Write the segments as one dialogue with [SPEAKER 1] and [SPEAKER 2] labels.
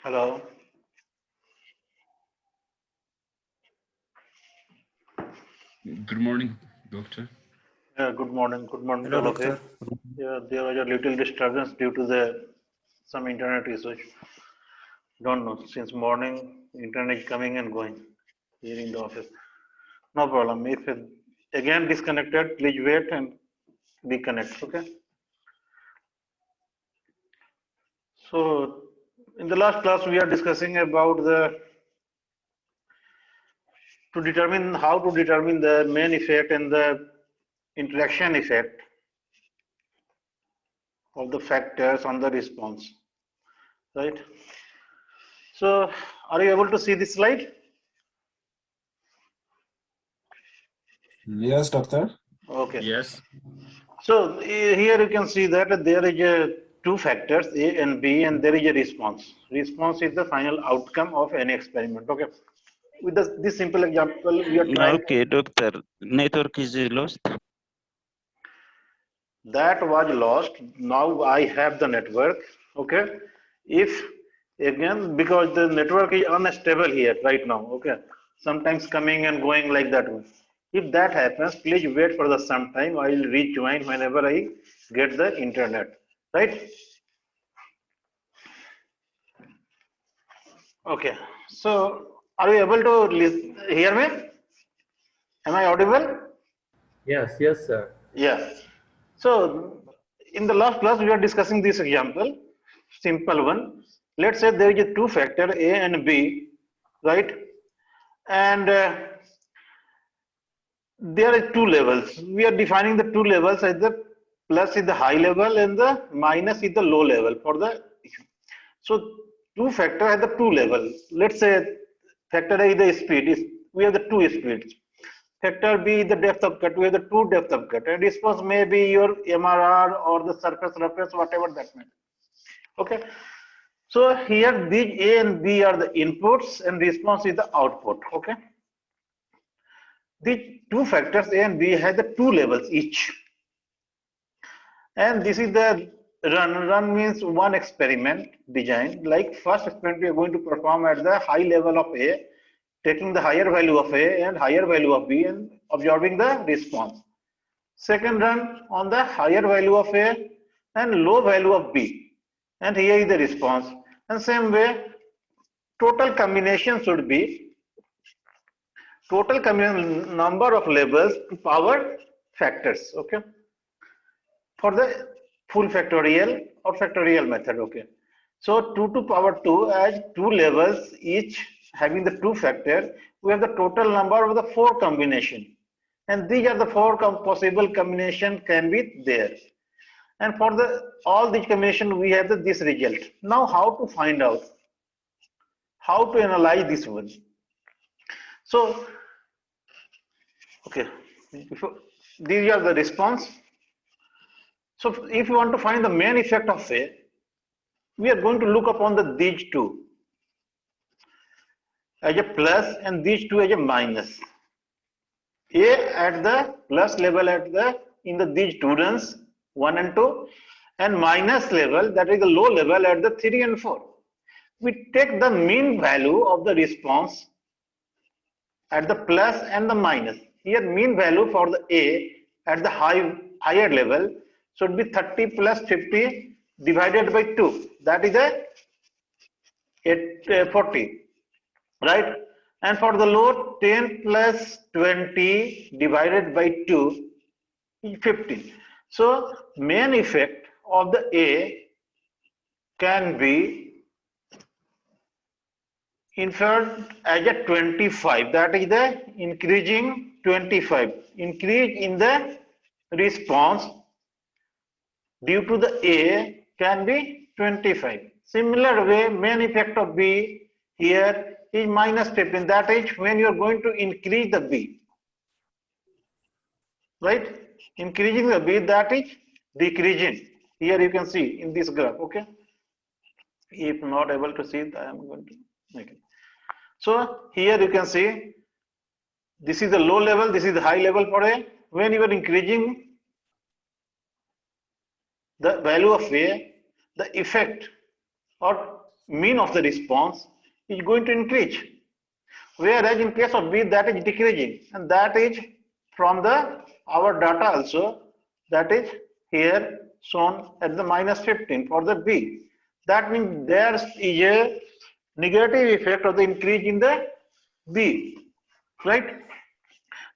[SPEAKER 1] Hello.
[SPEAKER 2] Good morning, doctor.
[SPEAKER 1] Yeah, good morning. Good morning to
[SPEAKER 3] Hello,
[SPEAKER 1] all of you.
[SPEAKER 3] doctor.
[SPEAKER 1] Yeah, there was a little disturbance due to some internet issues. Don't know. Since morning, internet is coming and going here in the office. No problem. If it again disconnected, please wait and reconnect. Okay. So in the last class, we are discussing about how to determine the main effect and the interaction effect of the factors on the response, right? So are you able to see this slide?
[SPEAKER 3] Yes, doctor.
[SPEAKER 1] Okay.
[SPEAKER 2] Yes.
[SPEAKER 1] So here you can see that there is two factors, A and B, and there is a response. Response is the final outcome of any experiment. Okay. With this simple example, we are trying.
[SPEAKER 4] Okay, doctor. Network is lost.
[SPEAKER 1] That was lost. Now I have the network. Okay. If again, because the network is unstable here right now. Okay. Sometimes coming and going like that one. If that happens, please wait for the some time. I will rejoin whenever I get the internet. Right? Okay. So are you able to hear me? Am I audible?
[SPEAKER 5] Yes, sir.
[SPEAKER 1] Yeah. So in the last class, we are discussing this example, simple one. Let's say there is a two factor A and B, right? And there are two levels. We are defining the two levels as the plus is the high level and the minus is the low level for the. So two factor has the two levels. Let's say factor A is the speed. We have the two speeds. Factor B is the depth of cut. We have the two depth of cut. And response may be your MRR or the surface roughness, whatever that may be. Okay. So here these A and B are the inputs and response is the output. Okay. These two factors A and B have the two levels each. And this is the run. Run means one experiment design. Like first experiment we are going to perform at the high level of A, taking the higher value of A and higher value of B and observing the response. Second run on the higher value of A and low value of B. And here is the response. And same way, total combination should be total combination number of levels to power factors. Okay. For the full factorial or factorial method. Okay. So 2 to power 2 as two levels each having the two factor, we have the total number of the four combination. And these are the four possible combination can be there. And for the all these combination we have this result. Now how to find out? How to analyze this one? So okay, these are the response. So if you want to find the main effect of A, we are going to look upon these two as a plus and these two as a minus. A at the plus level at these two runs 1 and 2 and minus level, that is the low level at the 3 and 4. We take the mean value of the response at the plus and the minus. Here mean value for the A at the higher level should be 30 plus 50 divided by 2. That is a 40, right? And for the low, 10 plus 20 divided by 2 is 15. So main effect of the A can be inferred as a 25. That is the increasing 25. Increase in the response due to the A can be 25. Similar way, main effect of B here is minus 15. That is when you are going to increase the B. Right? Increasing the B, that is decreasing. Here you can see in this graph. Okay. If not able to see, I am going to make it. So here you can see this is the low level, this is the high level for A. When you are increasing the value of A, the effect or mean of the response is going to increase. Whereas in case of B, that is decreasing, and that is from the our data also, that is here shown at the -15 for the B. That means there is a negative effect of the increase in the B, right?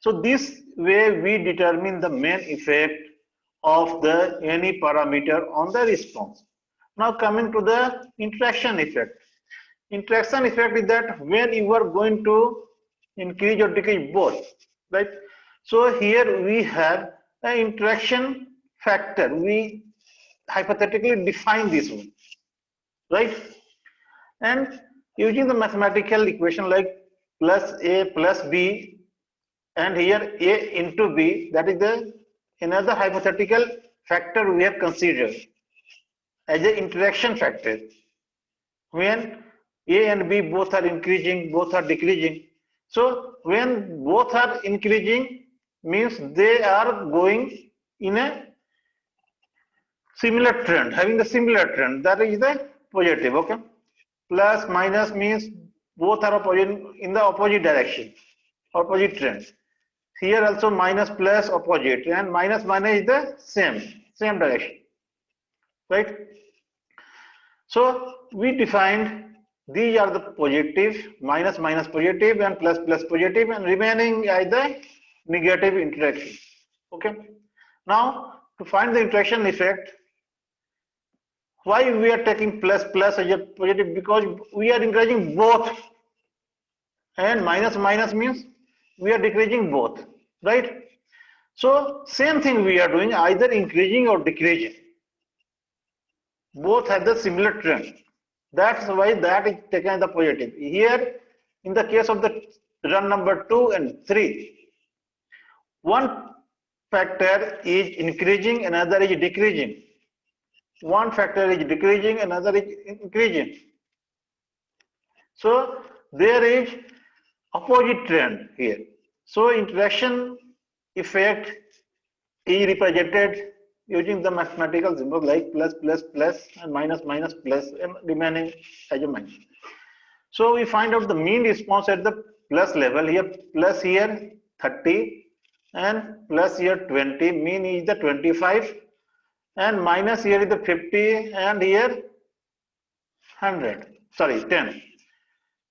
[SPEAKER 1] So this way we determine the main effect of the any parameter on the response. Now coming to the interaction effect. Interaction effect is that when you are going to increase or decrease both, right? So here we have an interaction factor. We hypothetically define this one, right? And using the mathematical equation like plus A plus B, and here A into B, that is the another hypothetical factor we have considered as an interaction factor. When A and B both are increasing, both are decreasing. So when both are increasing means they are going in a similar trend, having the similar trend, that is the positive, okay? Plus minus means both are opposite in the opposite direction, opposite trend. Here also minus plus opposite, and minus minus is the same direction, right? So we defined these are the positive, minus minus positive, and plus plus positive, and remaining is the negative interaction. Okay. Now to find the interaction effect, why we are taking plus plus as a positive? Because we are increasing both, and minus minus means we are decreasing both, right? So same thing we are doing, either increasing or decreasing. Both have the similar trend. That's why that is taken as the positive. Here, in the case of the run number 2 and 3, one factor is increasing, another is decreasing. One factor is decreasing, another is increasing. So there is opposite trend here. So interaction effect is represented using the mathematical symbol like plus plus plus and minus minus plus and remaining as a minus. So we find out the mean response at the plus level. Here plus here 30 and plus here 20, mean is the 25, and minus here is the 50 and here 10.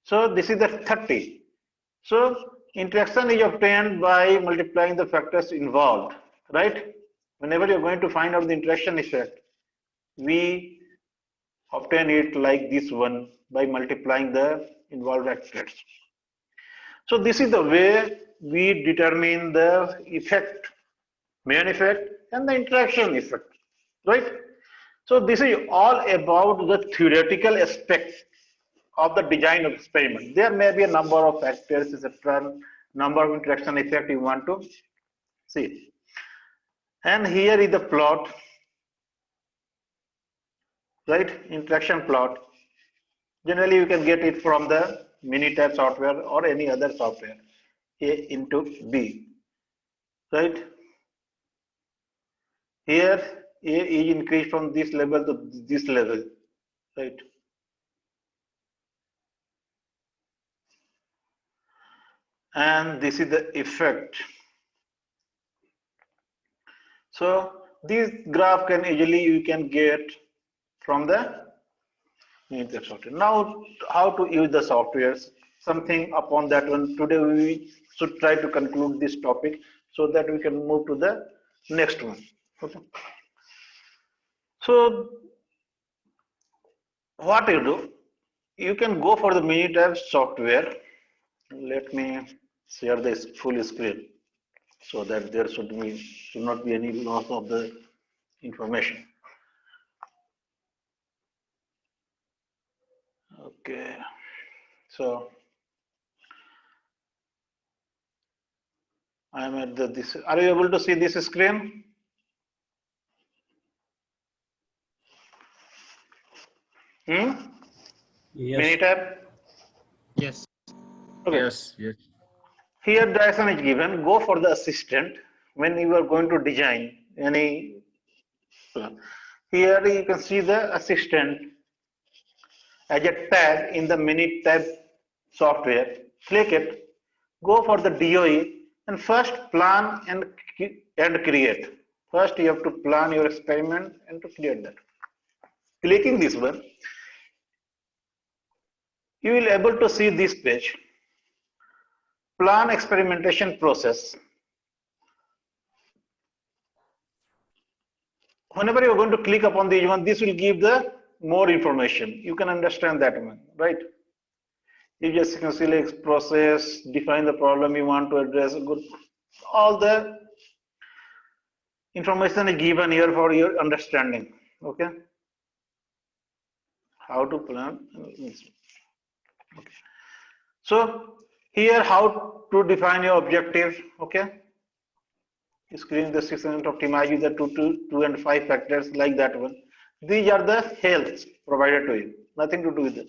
[SPEAKER 1] So this is the 30. So interaction is obtained by multiplying the factors involved, right? Whenever you're going to find out the interaction effect, we obtain it like this one by multiplying the involved factors. So this is the way we determine the effect, main effect, and the interaction effect, right? So this is all about the theoretical aspects of the design of experiment. There may be a number of factors, etc., number of interaction effect you want to see. And here is the plot, right? Interaction plot. Generally, you can get it from the Minitab software or any other software. A into B, right? Here, A is increased from this level to this level, right? And this is the effect. So this graph can easily you can get from the software. Now, how to use the softwares? Something upon that one. Today we should try to conclude this topic so that we can move to the next one. Okay. So what you do? You can go for the Minitab software. Let me share this full screen so that there should not be any loss of the information. Okay, so I am at this. Are you able to see this screen?
[SPEAKER 5] Yes.
[SPEAKER 1] Minitab?
[SPEAKER 4] Yes.
[SPEAKER 1] Okay.
[SPEAKER 2] Yes, yes.
[SPEAKER 1] Here direction is given. Go for the assistant when you are going to design any plan. Here you can see the assistant, as a tab in the mini tab software. Click it, go for the DOE, and first plan and create. First you have to plan your experiment and to create that. Clicking this one, you will able to see this page. Plan experimentation process. Whenever you are going to click upon this one, this will give the more information. You can understand that one, right? You just can select process, define the problem you want to address. Good, all the information is given here for your understanding. Okay, how to plan. Okay. So here, how to define your objective. Okay, screen the 600 optimize with the 2 and 5 factors like that one. These are the health provided to you, nothing to do with it.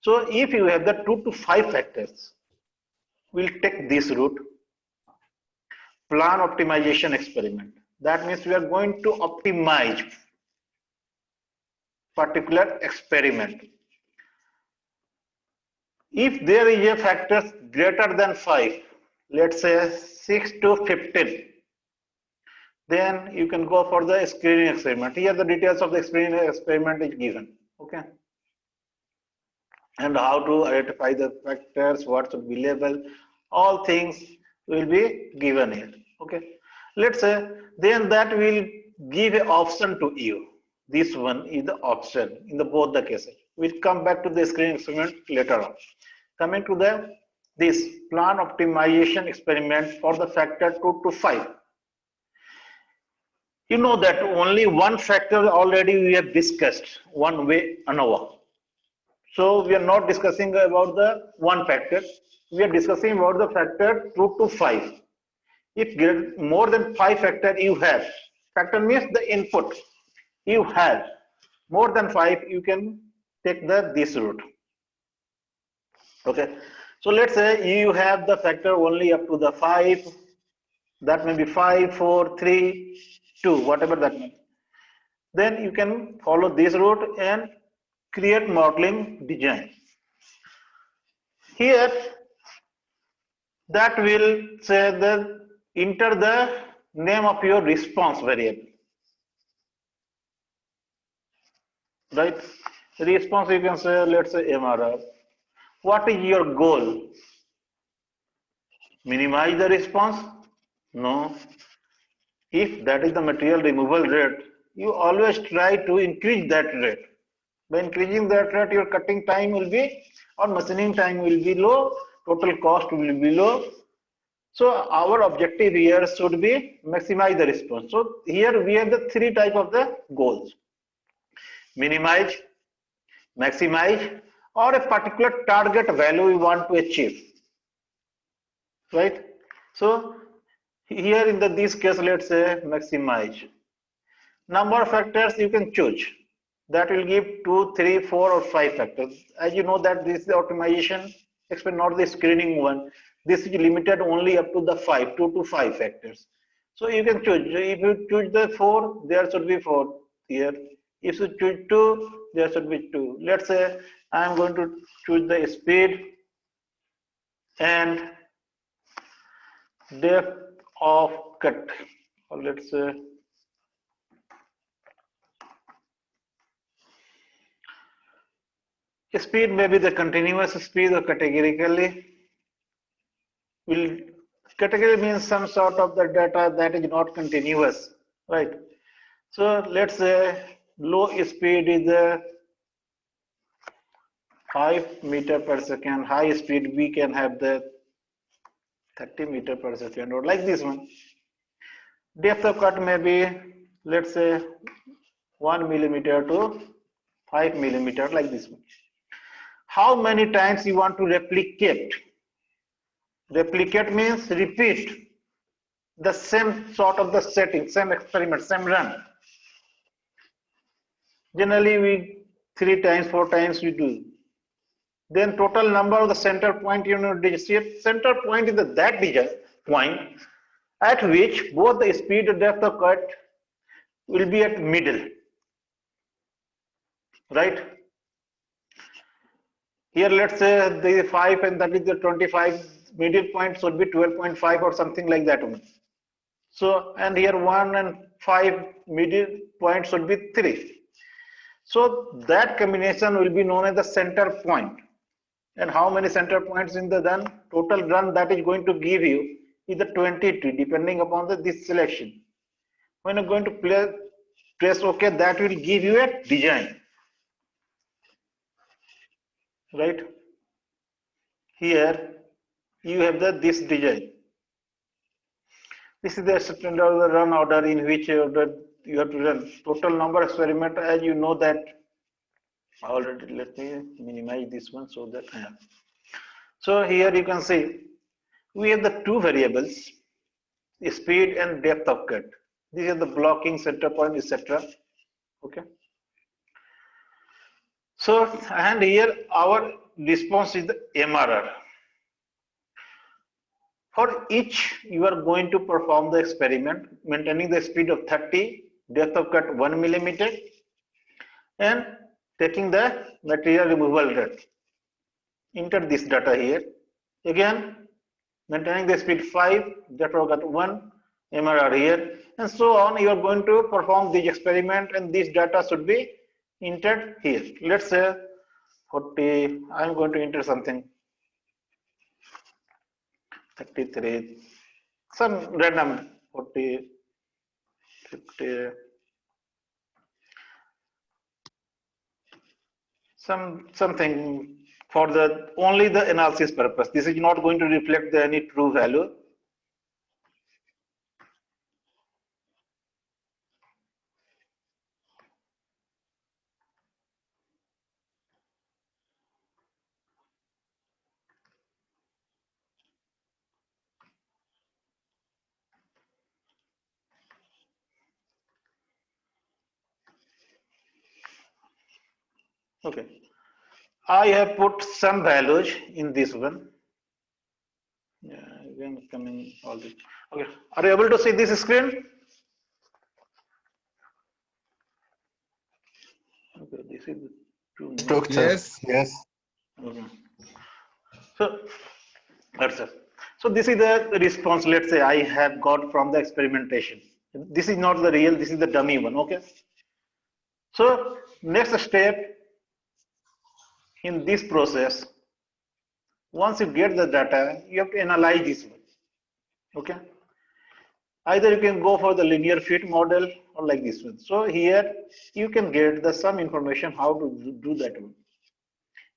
[SPEAKER 1] So if you have the 2 to 5 factors, we'll take this route, plan optimization experiment. That means we are going to optimize particular experiment. If there is a factors greater than 5, let's say 6 to 15, then you can go for the screening experiment. Here the details of the screening experiment is given. Okay. And how to identify the factors, what should be labeled, all things will be given here. Okay. Let's say then that will give an option to you. This one is the option in the both the cases. We'll come back to the screening experiment later on. Coming to this plan optimization experiment for the factor 2 to 5. You know that only one factor already we have discussed, one way ANOVA. So we are not discussing about the one factor. We are discussing about the factor 2 to 5. If more than 5 factor you have, factor means the input you have more than 5, you can take this route. Okay. So let's say you have the factor only up to the 5. That may be 5, 4, 3, 2, whatever that means. Then you can follow this route and create modeling design. Here, that will say that enter the name of your response variable. Right? Response you can say, let's say MRR. What is your goal? Minimize the response? No. If that is the material removal rate, you always try to increase that rate. By increasing that rate, your cutting time will be, or machining time will be low, total cost will be low. So our objective here should be maximize the response. So here we have the 3 type of the goals: minimize, maximize, or a particular target value we want to achieve. Right? So here in this case, let's say maximize. Number of factors you can choose. That will give 2, 3, 4, or 5 factors. As you know that this is the optimization, not the screening one. This is limited only up to the 5, 2 to 5 factors. So you can choose. If you choose the 4, there should be 4 here. If you choose 2, there should be 2. Let's say I am going to choose the speed and depth of cut, or let's say speed may be the continuous speed or categorically. Category means some sort of the data that is not continuous, right? So let's say low speed is 5 meter per second. High speed we can have the 30 meter per second, or like this one. Depth of cut may be, let's say 1 millimeter to 5 millimeter, like this one. How many times you want to replicate? Replicate means repeat the same sort of the setting, same experiment, same run. Generally we 3 times, 4 times we do. Then total number of the center point, you know, center point is that point at which both the speed and depth of cut will be at middle, right? Here, let's say the 5 and that is the 25, middle point should be 12.5 or something like that one. So, and here 1 and 5 middle point should be 3. So that combination will be known as the center point. And how many center points in the run? Total run that is going to give you is the 22 depending upon this selection. When you're going to press OK, that will give you a design. Right? Here you have this design. This is the standard run order in which you have to run total number of experiment. As you know that already, let me minimize this one so that I have. So here you can see we have the two variables, speed and depth of cut. These are the blocking, center point, etc. Okay. So and here our response is the MRR. For each, you are going to perform the experiment, maintaining the speed of 30, depth of cut 1 millimeter, and taking the material removal rate. Enter this data here. Again, maintaining the speed 5, depth of cut 1, MRR here, and so on. You are going to perform this experiment, and this data should be entered here. Let's say 40. I'm going to enter something. 33, some random 40, 50, something for the only the analysis purpose. This is not going to reflect any true value. Okay, I have put some values in this one. Yeah, again coming all this. Okay, are you able to see this screen? Okay, this is true.
[SPEAKER 3] Yes. Yes.
[SPEAKER 1] Okay. So that's it. So this is the response. Let's say I have got from the experimentation. This is not the real. This is the dummy one. Okay. So next step in this process, once you get the data, you have to analyze this one. Okay. Either you can go for the linear fit model or like this one. So here you can get some information how to do that one.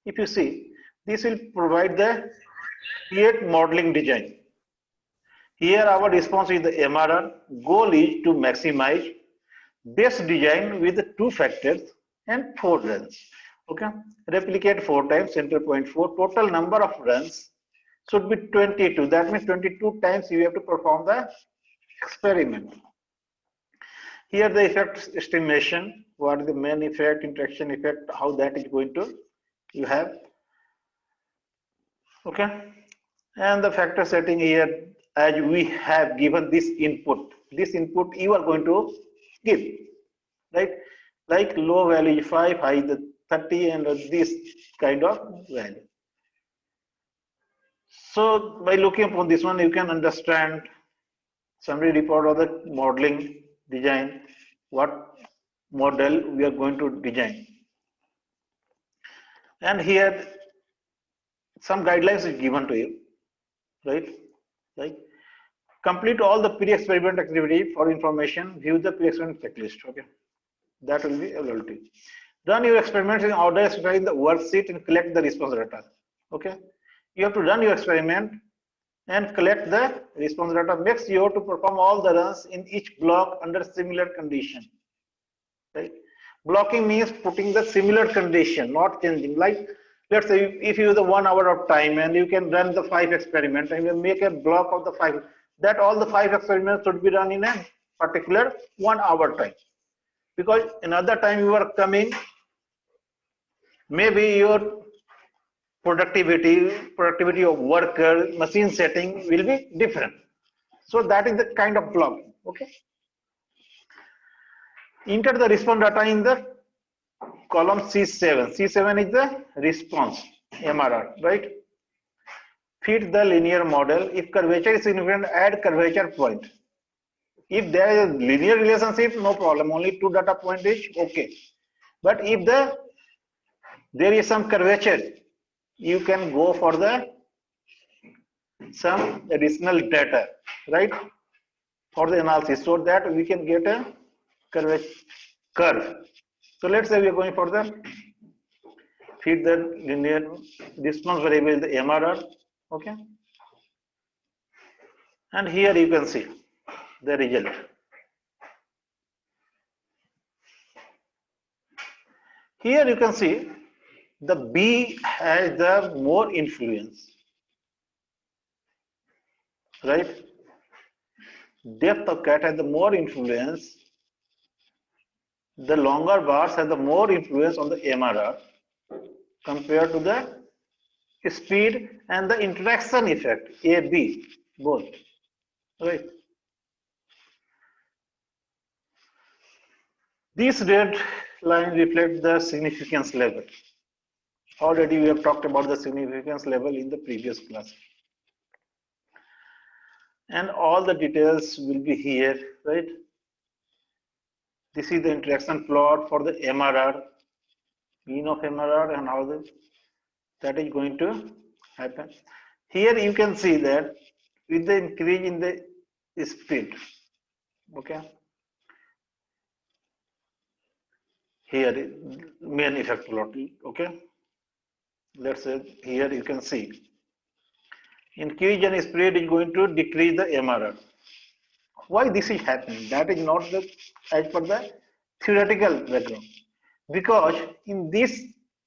[SPEAKER 1] If you see, this will provide the create modeling design. Here our response is the MRR. Goal is to maximize best design with 2 factors and 4 runs. Okay, replicate 4 times, center point 4. Total number of runs should be 22. That means 22 times you have to perform the experiment. Here the effect estimation, what is the main effect, interaction effect, how that is going to you have. Okay, and the factor setting here, as we have given this input you are going to give, right? Like low value 5, high the 30, and this kind of value. So by looking upon this one, you can understand summary report of the modeling design, what model we are going to design. And here some guidelines is given to you, right? Like complete all the pre-experiment activity for information, view the pre-experiment checklist. Okay, that will be available to you. Run your experiments in order in the worksheet and collect the response data. Okay, you have to run your experiment and collect the response data. Make sure to perform all the runs in each block under similar condition. Right? Blocking means putting the similar condition, not changing. Like let's say if you have the 1 hour of time and you can run the 5 experiments and you make a block of the 5, that all the 5 experiments should be run in a particular 1 hour time. Because another time you are coming, maybe your productivity of worker, machine setting will be different. So that is the kind of blocking. Okay. Enter the response data in the column C7. C7 is the response. MRR, right? Fit the linear model. If curvature is significant, add curvature point. If there is a linear relationship, no problem. Only 2 data point is okay. But if there is some curvature, you can go for some additional data, right? For the analysis, so that we can get a curve. So let's say we are going for the fit the linear response variable is the MRR, okay? And here you can see the result. Here you can see the B has the more influence, right? Depth of cut has the more influence. The longer bars have the more influence on the MRR compared to the speed and the interaction effect, AB, both, right? This red line reflects the significance level. Already we have talked about the significance level in the previous class. And all the details will be here, right? This is the interaction plot for the MRR, mean of MRR, and how that is going to happen. Here you can see that with the increase in the speed, okay? Here main effect plot, okay? Let's say here you can see increase in speed is going to decrease the MRR. Why this is happening? That is not the as per the theoretical background. Because in this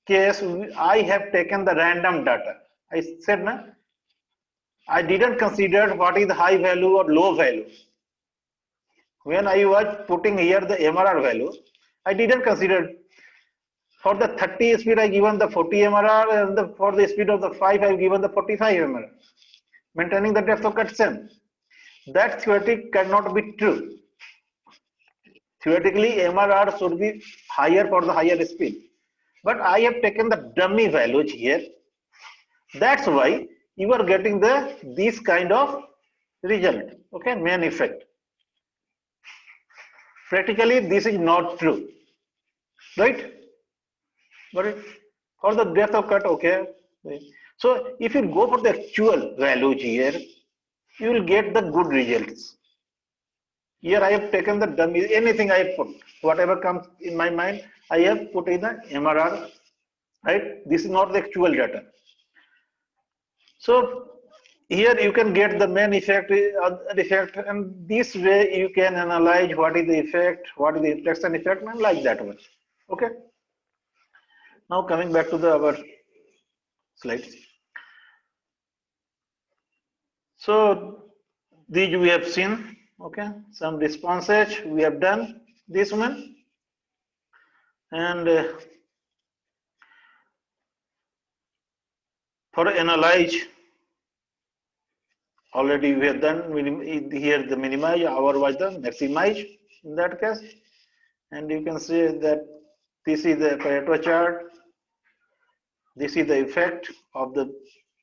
[SPEAKER 1] case, I have taken the random data. I said, na, I didn't consider what is the high value or low value. When I was putting here the MRR value, I didn't consider for the 30 speed I given the 40 MRR, and for the speed of the 5 I have given the 45 MRR. Maintaining the depth of cut same. That theoretic cannot be true. Theoretically, MRR should be higher for the higher speed. But I have taken the dummy values here. That's why you are getting this kind of result. Okay, main effect. Practically, this is not true, right? But for the depth of cut, okay. So if you go for the actual values here, you will get the good results. Here I have taken the dummy, anything I have put, whatever comes in my mind, I have put in the MRR, right? This is not the actual data. So here you can get the main effect, and this way you can analyze what is the effect, what is the interaction effect, and like that one. Okay. Now coming back to our slides. So these we have seen, okay, some responses we have done this one, and for analyze already we have done here the minimize, our was the maximize in that case, and you can see that this is the Pareto chart. This is the effect of the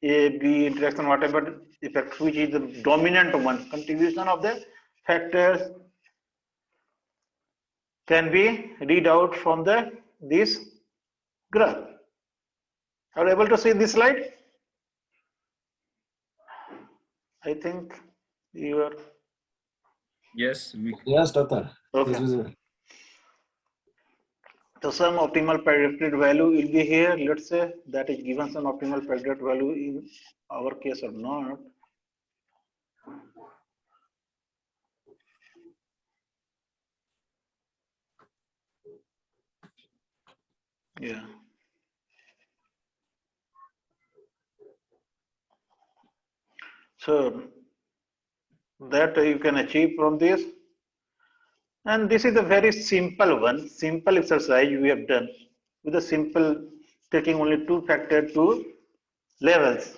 [SPEAKER 1] A, B interaction, whatever effect, which is the dominant one. Contribution of the factors can be read out from this graph. Are you able to see this slide? I think you are.
[SPEAKER 2] Yes,
[SPEAKER 3] Yes, doctor.
[SPEAKER 1] Okay.
[SPEAKER 3] It's visible.
[SPEAKER 1] So some optimal predicted value will be here. Let's say that is given some optimal predicted value in our case or not. Yeah. So that you can achieve from this. And this is a very simple one, simple exercise we have done with a simple taking only 2 factor 2 levels.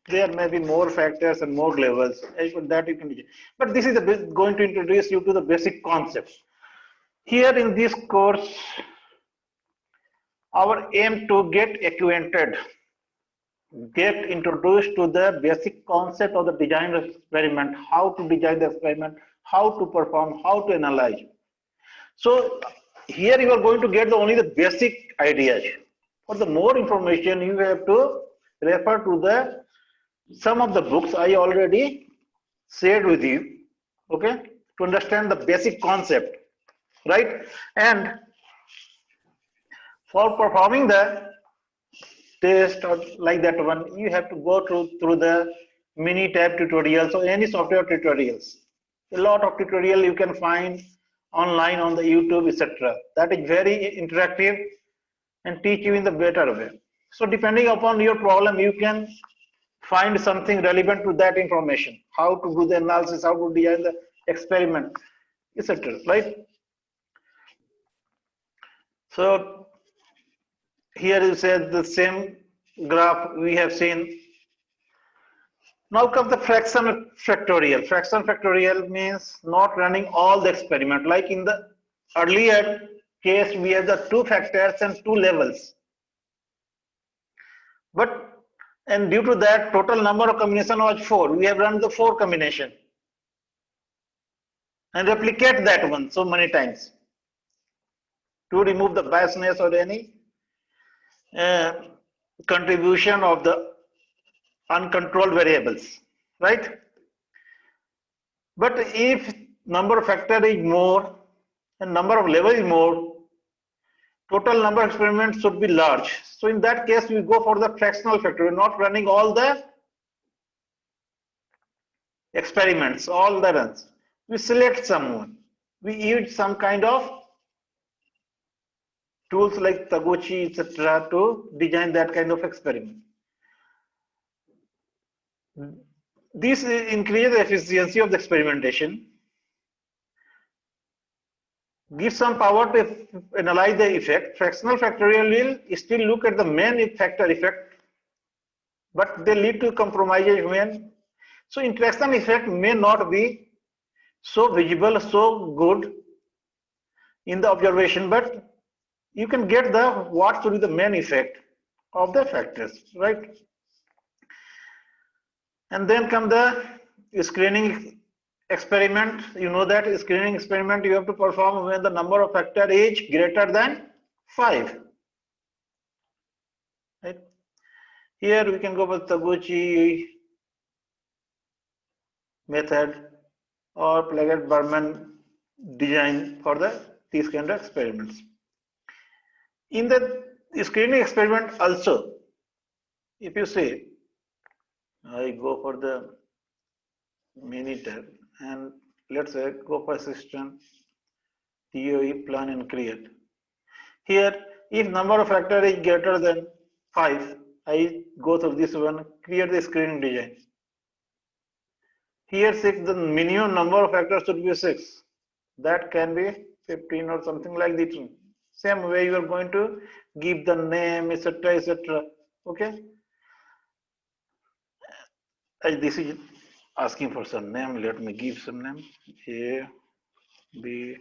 [SPEAKER 1] There may be more factors and more levels that you can do. But this is going to introduce you to the basic concepts. Here in this course, our aim to get acquainted get introduced to the basic concept of the design experiment, how to design the experiment, how to perform, how to analyze. So here you are going to get only the basic ideas. For the more information, you have to refer to the some of the books I already shared with you, okay, to understand the basic concept, right? And for performing the test or like that one, you have to go through the Minitab tutorials or any software tutorials. A lot of tutorial you can find online on the YouTube, etc. That is very interactive and teach you in the better way. So depending upon your problem, you can find something relevant to that information, how to do the analysis, how to design the experiment, etc. Right? So here you said the same graph we have seen. Now comes the fraction factorial. Fraction factorial means not running all the experiment. Like in the earlier case, we have the 2 factors and 2 levels. And due to that, total number of combination was 4. We have run the 4 combination and replicate that one so many times to remove the biasness or any contribution of the uncontrolled variables, right? But if number of factor is more and number of level is more, total number of experiments should be large. So in that case, we go for the fractional factor. We're not running all the experiments, all the runs. We select someone. We use some kind of tools like Taguchi, etc. to design that kind of experiment. This increases the efficiency of the experimentation, gives some power to analyze the effect. Fractional factorial will still look at the main factor effect, but they lead to compromises when. So interaction effect may not be so visible, so good in the observation, but you can get the what should be the main effect of the factors, right? And then come the screening experiment. You know that screening experiment you have to perform when the number of factor is greater than 5. Right? Here we can go with Taguchi method or Plaggett-Berman design for these kind of experiments. In the screening experiment also, if you say, I go for the Minitab and let's say go for system, TOE, plan and create. Here, if number of factor is greater than 5, I go through this one, create the screening design. Here 6, the minimum number of factors should be 6. That can be 15 or something like this. Same way you are going to give the name, etc., etc. Okay. This is asking for some name. Let me give some name. A, B,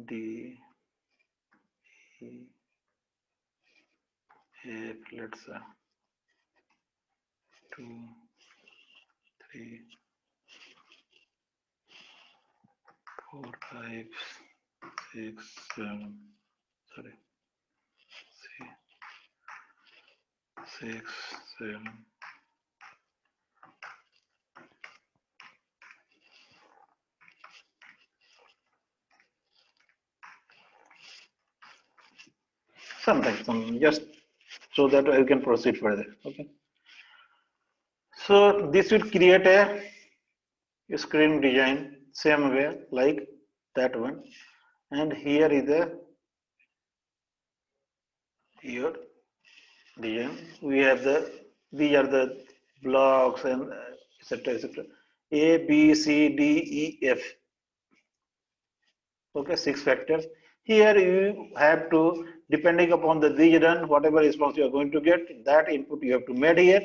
[SPEAKER 1] D, E, F. Let's say 2, 3, 4, 5, 6, 7. Sorry. 6, 7. Sometimes, just so that I can proceed further. Okay. So this will create a screen design same way like that one, and here is your design. We have these are the blocks and etc. etc. A, B, C, D, E, F. Okay, 6 factors. Here you have to, depending upon the region, whatever response you are going to get, that input you have to make here.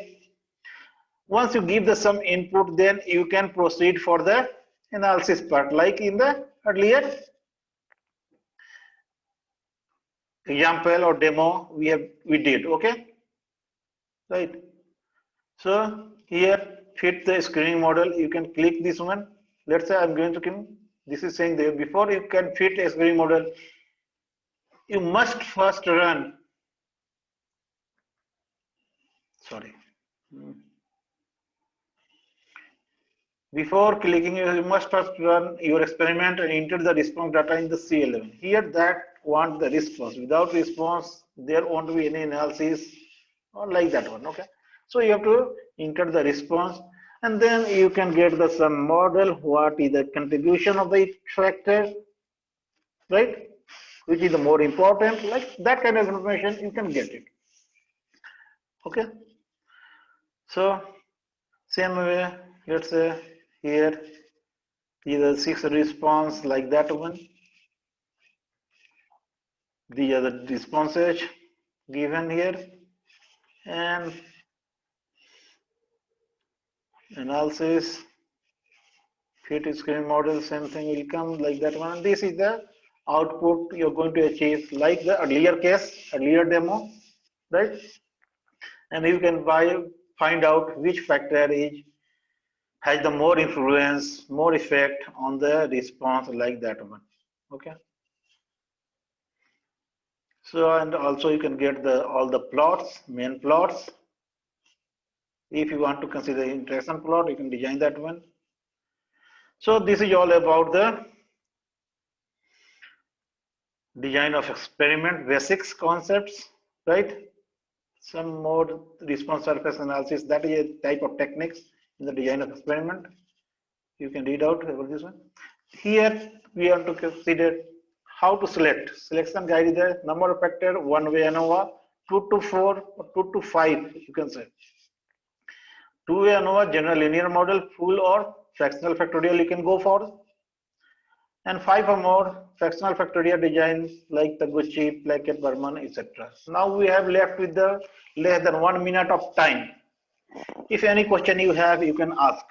[SPEAKER 1] Once you give some input, then you can proceed for the analysis part, like in the earlier example or demo we did, okay? Right. So here fit the screening model. You can click this one. Let's say I'm going to click. This is saying there before you can fit a screening model, you must first run. Sorry. Before clicking, you must first run your experiment and enter the response data in the C11. Here that wants the response. Without response, there won't be any analysis or like that one. Okay. So you have to enter the response, and then you can get the some model. What is the contribution of the factor, right? Which is the more important? Like that kind of information you can get it. Okay. So same way, let's say here is a 6 response like that one. These are the responses given here, and analysis fit screen model, same thing will come like that one. And this is the output you're going to achieve like the earlier demo, right? And you can find out which factor has the more influence, more effect on the response like that one. Okay. So, and also you can get all the plots, main plots. If you want to consider interaction plot, you can design that one. So this is all about the design of experiment, basics concepts, right? Some more response surface analysis, that is a type of techniques in the design of experiment. You can read out about this one. Here we have to consider how to select. Selection guide is the number of factor, one way ANOVA, 2 to 4 or 2 to 5, you can say. Two-way ANOVA, general linear model, full or fractional factorial you can go for. And 5 or more fractional factorial designs like Taguchi, Plackett, Berman, etc. Now we have left with the less than 1 minute of time. If any question you have, you can ask.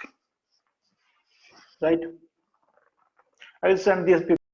[SPEAKER 1] Right? I will send these people.